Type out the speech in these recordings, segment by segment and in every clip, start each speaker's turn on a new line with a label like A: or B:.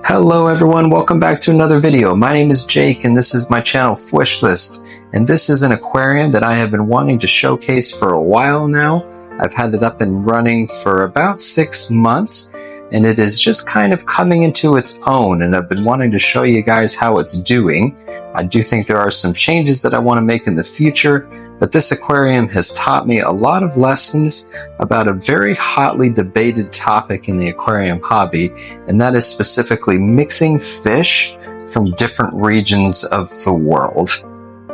A: Hello everyone, welcome back to another video. My name is Jake and this is my channel Wishlist, and this is an aquarium that I have been wanting to showcase for a while now. I've had it up and running for about 6 months and it is just kind of coming into its own, and I've been wanting to show you guys how it's doing. I do think there are some changes that I want to make in the future, but this aquarium has taught me a lot of lessons about a very hotly debated topic in the aquarium hobby, and that is specifically mixing fish from different regions of the world.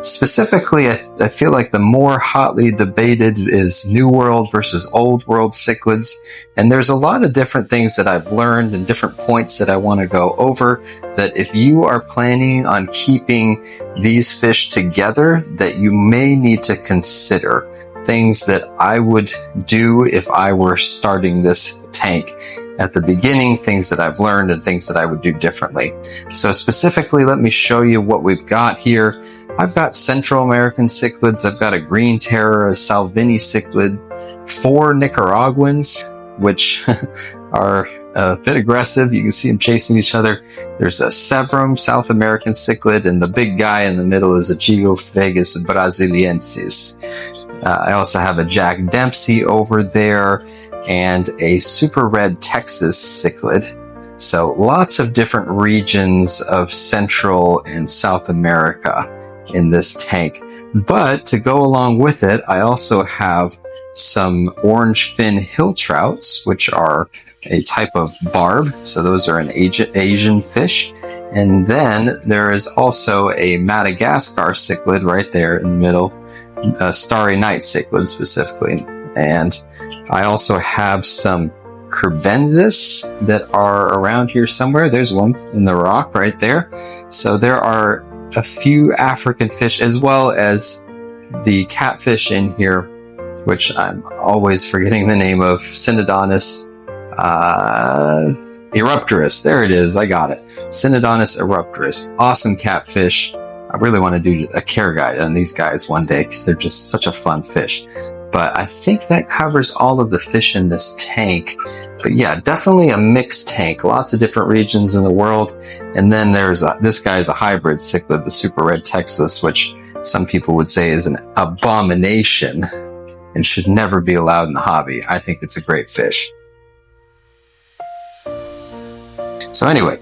A: Specifically, I feel like the more hotly debated is New World versus Old World cichlids, and there's a lot of different things that I've learned and different points that I want to go over, that if you are planning on keeping these fish together, that you may need to consider. Things that I would do if I were starting this tank at the beginning, things that I've learned and things that I would do differently. So specifically, let me show you what we've got here. I've got Central American cichlids, I've got a green terror, a Salvini cichlid, 4 Nicaraguans, which are a bit aggressive. You can see them chasing each other. There's a Severum South American cichlid, and the big guy in the middle is a Geophagus Brasiliensis. I also have a Jack Dempsey over there and a super red Texas cichlid. So lots of different regions of Central and South America in this tank. But to go along with it, I also have some orange fin hill trouts, which are a type of barb. So those are an Asian fish. And then there is also a Madagascar cichlid right there in the middle, a starry night cichlid specifically. And I also have some Curbensis that are around here somewhere. There's one in the rock right there. So there are a few African fish, as well as the catfish in here, which I'm always forgetting the name of, Synodontis eruptorus. There it is, I got it. Synodontis eruptorus. Awesome catfish. I really want to do a care guide on these guys one day because they're just such a fun fish. But I think that covers all of the fish in this tank. But yeah, definitely a mixed tank. Lots of different regions in the world. And then there's this guy's a hybrid cichlid, the super red Texas, which some people would say is an abomination and should never be allowed in the hobby. I think it's a great fish. So anyway,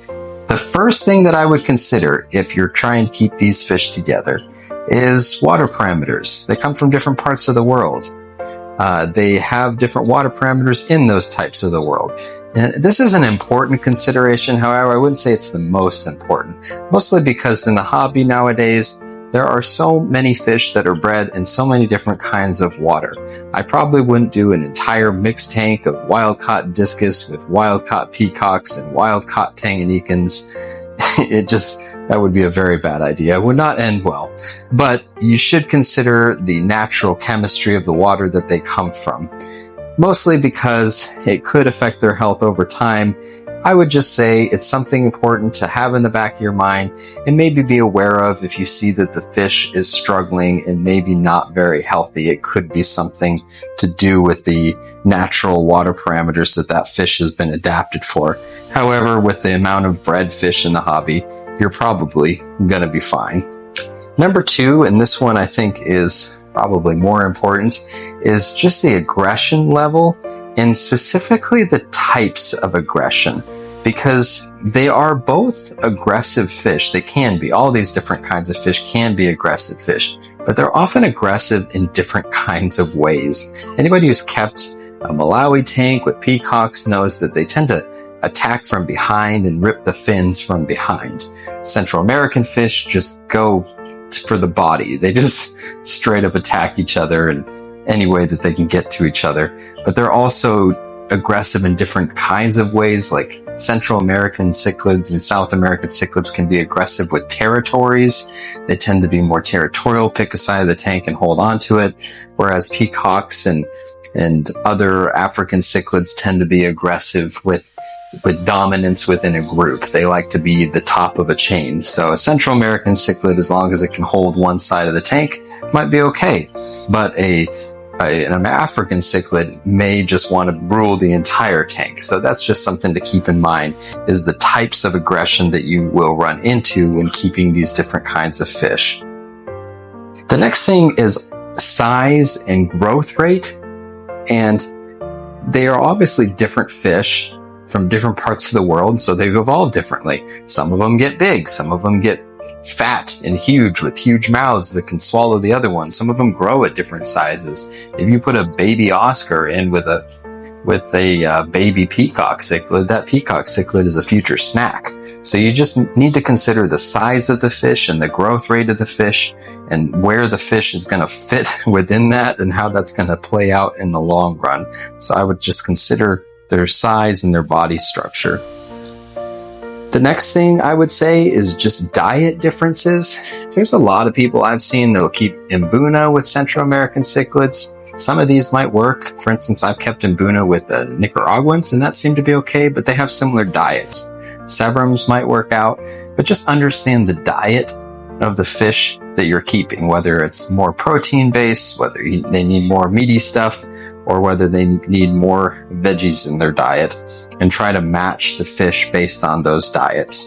A: the first thing that I would consider if you're trying to keep these fish together is water parameters. They come from different parts of the world. They have different water parameters in those types of the world. And this is an important consideration. However, I wouldn't say it's the most important, mostly because in the hobby nowadays, there are so many fish that are bred in so many different kinds of water. I probably wouldn't do an entire mixed tank of wild-caught discus with wild-caught peacocks and wild-caught Tanganyikans. That would be a very bad idea. It would not end well. But you should consider the natural chemistry of the water that they come from, mostly because it could affect their health over time. I would just say it's something important to have in the back of your mind and maybe be aware of if you see that the fish is struggling and maybe not very healthy. It could be something to do with the natural water parameters that fish has been adapted for. However, with the amount of bred fish in the hobby, you're probably going to be fine. Number 2, and this one I think is probably more important, is just the aggression level, and specifically the types of aggression, because they are both aggressive fish. They can be. All these different kinds of fish can be aggressive fish, but they're often aggressive in different kinds of ways. Anybody who's kept a Malawi tank with peacocks knows that they tend to attack from behind and rip the fins from behind. Central American fish just go for the body. They just straight up attack each other in any way that they can get to each other. But they're also aggressive in different kinds of ways, like Central American cichlids and South American cichlids can be aggressive with territories. They tend to be more territorial, pick a side of the tank and hold on to it, whereas peacocks and other African cichlids tend to be aggressive with dominance within a group. They like to be the top of a chain. So a Central American cichlid, as long as it can hold one side of the tank, might be okay. But a an African cichlid may just want to rule the entire tank. So that's just something to keep in mind, is the types of aggression that you will run into when keeping these different kinds of fish. The next thing is size and growth rate. And they are obviously different fish from different parts of the world, so they've evolved differently. Some of them get big, some of them get fat and huge with huge mouths that can swallow the other ones. Some of them grow at different sizes. If you put a baby Oscar in with a baby peacock cichlid, that peacock cichlid is a future snack. So you just need to consider the size of the fish and the growth rate of the fish and where the fish is going to fit within that and how that's going to play out in the long run. So I would just consider their size and their body structure. The next thing I would say is just diet differences. There's a lot of people I've seen that will keep Mbuna with Central American cichlids. Some of these might work. For instance, I've kept Mbuna with the Nicaraguans, and that seemed to be okay, but they have similar diets. Severums might work out, but just understand the diet of the fish that you're keeping, whether it's more protein-based, whether they need more meaty stuff, or whether they need more veggies in their diet, and try to match the fish based on those diets.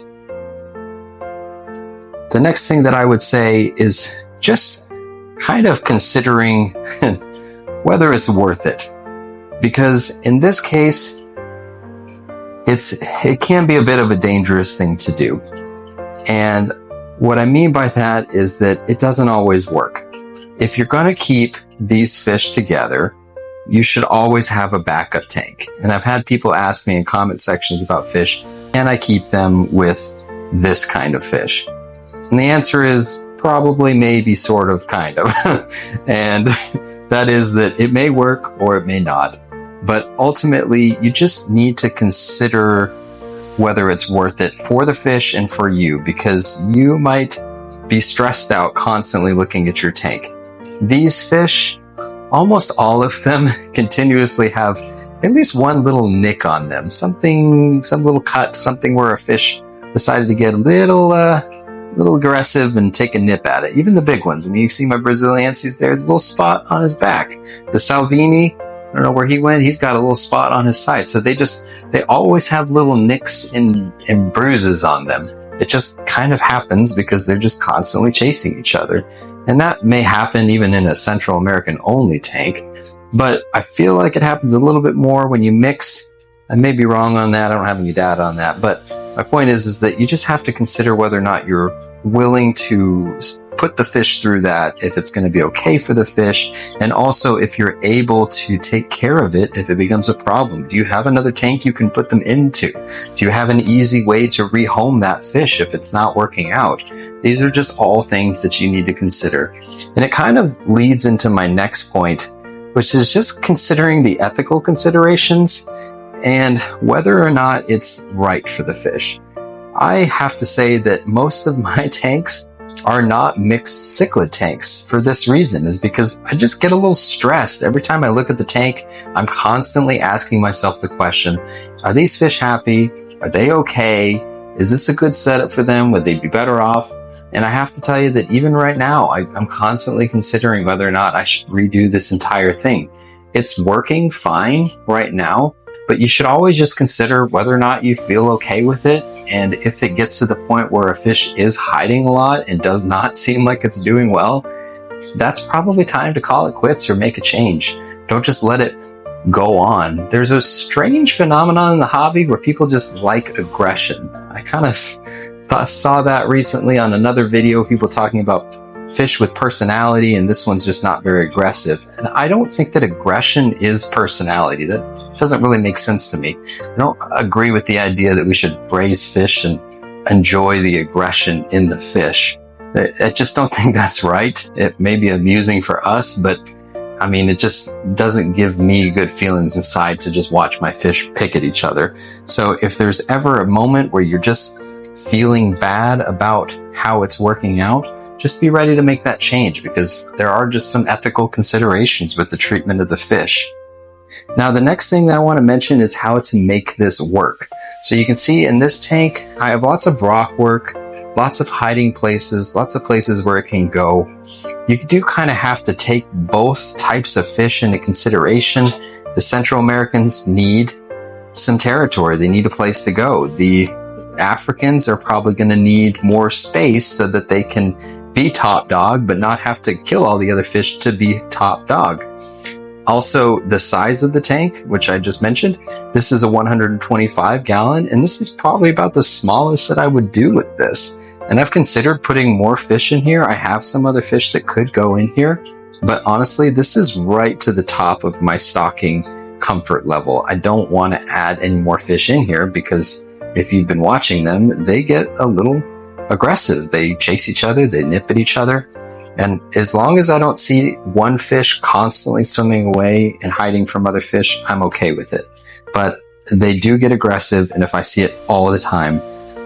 A: The next thing that I would say is just kind of considering whether it's worth it. Because in this case, it can be a bit of a dangerous thing to do. And what I mean by that is that it doesn't always work. If you're going to keep these fish together, you should always have a backup tank. And I've had people ask me in comment sections about fish, can I keep them with this kind of fish? And the answer is probably, maybe, sort of, kind of. And that is that it may work or it may not. But ultimately, you just need to consider whether it's worth it for the fish and for you, because you might be stressed out constantly looking at your tank. These fish, almost all of them continuously have at least one little nick on them. Some little cut, something where a fish decided to get a little aggressive and take a nip at it. Even the big ones. I mean, you see my Brasiliensis there, there's a little spot on his back. The Salvini, I don't know where he went, he's got a little spot on his side. So they always have little nicks and bruises on them. It just kind of happens because they're just constantly chasing each other. And that may happen even in a Central American only tank, but I feel like it happens a little bit more when you mix. I may be wrong on that. I don't have any data on that, but my point is that you just have to consider whether or not you're willing to put the fish through that, if it's going to be okay for the fish, and also if you're able to take care of it if it becomes a problem. Do you have another tank you can put them into? Do you have an easy way to rehome that fish if it's not working out? These are just all things that you need to consider. And it kind of leads into my next point, which is just considering the ethical considerations and whether or not it's right for the fish. I have to say that most of my tanks are not mixed cichlid tanks for this reason, is because I just get a little stressed. Every time I look at the tank, I'm constantly asking myself the question, are these fish happy? Are they okay? Is this a good setup for them? Would they be better off? And I have to tell you that even right now, I'm constantly considering whether or not I should redo this entire thing. It's working fine right now, but you should always just consider whether or not you feel okay with it. And if it gets to the point where a fish is hiding a lot and does not seem like it's doing well, that's probably time to call it quits or make a change. Don't just let it go on. There's a strange phenomenon in the hobby where people just like aggression. I kind of saw that recently on another video, people talking about fish with personality, and this one's just not very aggressive. And I don't think that aggression is personality. That doesn't really make sense to me. I don't agree with the idea that we should raise fish and enjoy the aggression in the fish. I just don't think that's right. It may be amusing for us, but I mean, it just doesn't give me good feelings inside to just watch my fish pick at each other. So if there's ever a moment where you're just feeling bad about how it's working out, just be ready to make that change, because there are just some ethical considerations with the treatment of the fish. Now, the next thing that I want to mention is how to make this work. So you can see in this tank, I have lots of rock work, lots of hiding places, lots of places where it can go. you do kind of have to take both types of fish into consideration. The Central Americans need some territory. They need a place to go. The Africans are probably going to need more space so that they can be top dog, but not have to kill all the other fish to be top dog. Also, the size of the tank, which I just mentioned, this is a 125 gallon, and this is probably about the smallest that I would do with this. And I've considered putting more fish in here. I have some other fish that could go in here, but honestly, this is right to the top of my stocking comfort level. I don't want to add any more fish in here because if you've been watching them, they get a little aggressive. They chase each other, they nip at each other. And as long as I don't see one fish constantly swimming away and hiding from other fish, I'm okay with it. But they do get aggressive, and if I see it all the time,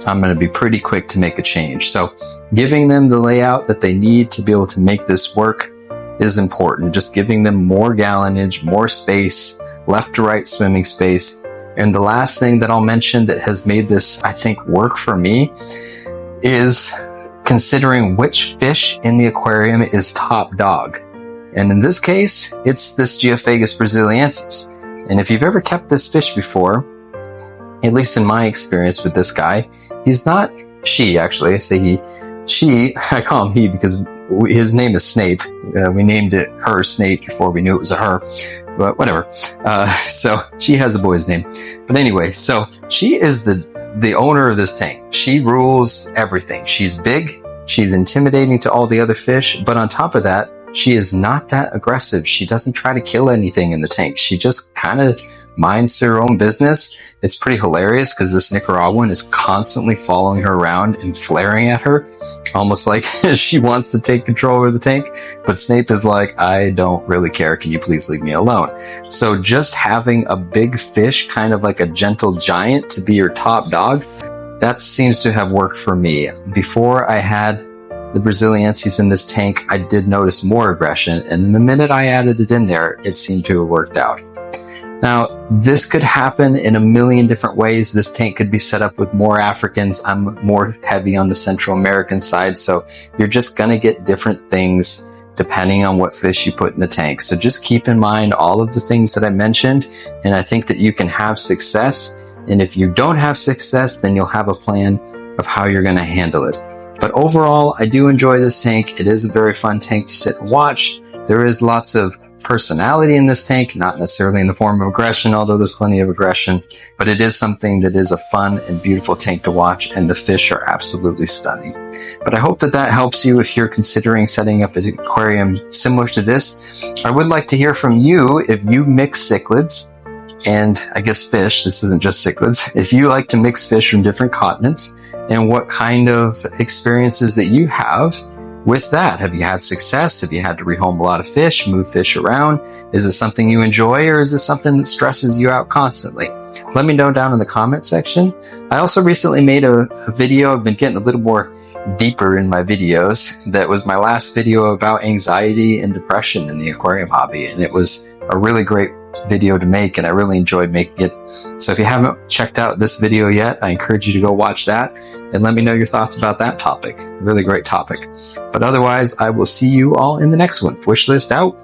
A: I'm going to be pretty quick to make a change. So giving them the layout that they need to be able to make this work is important. Just giving them more gallonage, more space, left to right swimming space. And the last thing that I'll mention that has made this, I think, work for me is considering which fish in the aquarium is top dog. And in this case, it's this Geophagus Brasiliensis. And if you've ever kept this fish before, at least in my experience with this guy, he's not she, actually. I say he. She, I call him he because his name is Snape. We named it her Snape before we knew it was a her, but whatever. So she has a boy's name. But anyway, so she is the owner of this tank. She rules everything. She's big. She's intimidating to all the other fish. But on top of that, she is not that aggressive. She doesn't try to kill anything in the tank. She just kind of minds her own business. It's pretty hilarious because this Nicaraguan is constantly following her around and flaring at her, almost like she wants to take control over the tank. But Snape is like, I don't really care. Can you please leave me alone? So just having a big fish, kind of like a gentle giant, to be your top dog, that seems to have worked for me. Before I had the Brasiliensis in this tank, I did notice more aggression, and the minute I added it in there, it seemed to have worked out. Now, this could happen in a million different ways. This tank could be set up with more Africans. I'm more heavy on the Central American side, so you're just going to get different things depending on what fish you put in the tank. So just keep in mind all of the things that I mentioned, and I think that you can have success. And if you don't have success, then you'll have a plan of how you're going to handle it. But overall, I do enjoy this tank. It is a very fun tank to sit and watch. There is lots of personality in this tank, not necessarily in the form of aggression, although there's plenty of aggression, but it is something that is a fun and beautiful tank to watch, and the fish are absolutely stunning. But I hope that that helps you if you're considering setting up an aquarium similar to this. I would like to hear from you if you mix cichlids, and I guess fish, this isn't just cichlids, if you like to mix fish from different continents, and what kind of experiences that you have with that. Have you had success? Have you had to rehome a lot of fish, move fish around? Is it something you enjoy, or is it something that stresses you out constantly? Let me know down in the comment section. I also recently made a video. I've been getting a little more deeper in my videos. That was my last video about anxiety and depression in the aquarium hobby, and it was a really great video to make, and I really enjoyed making it. So if you haven't checked out this video yet, I encourage you to go watch that and let me know your thoughts about that topic. Really great topic. But otherwise, I will see you all in the next one. Wishlist out.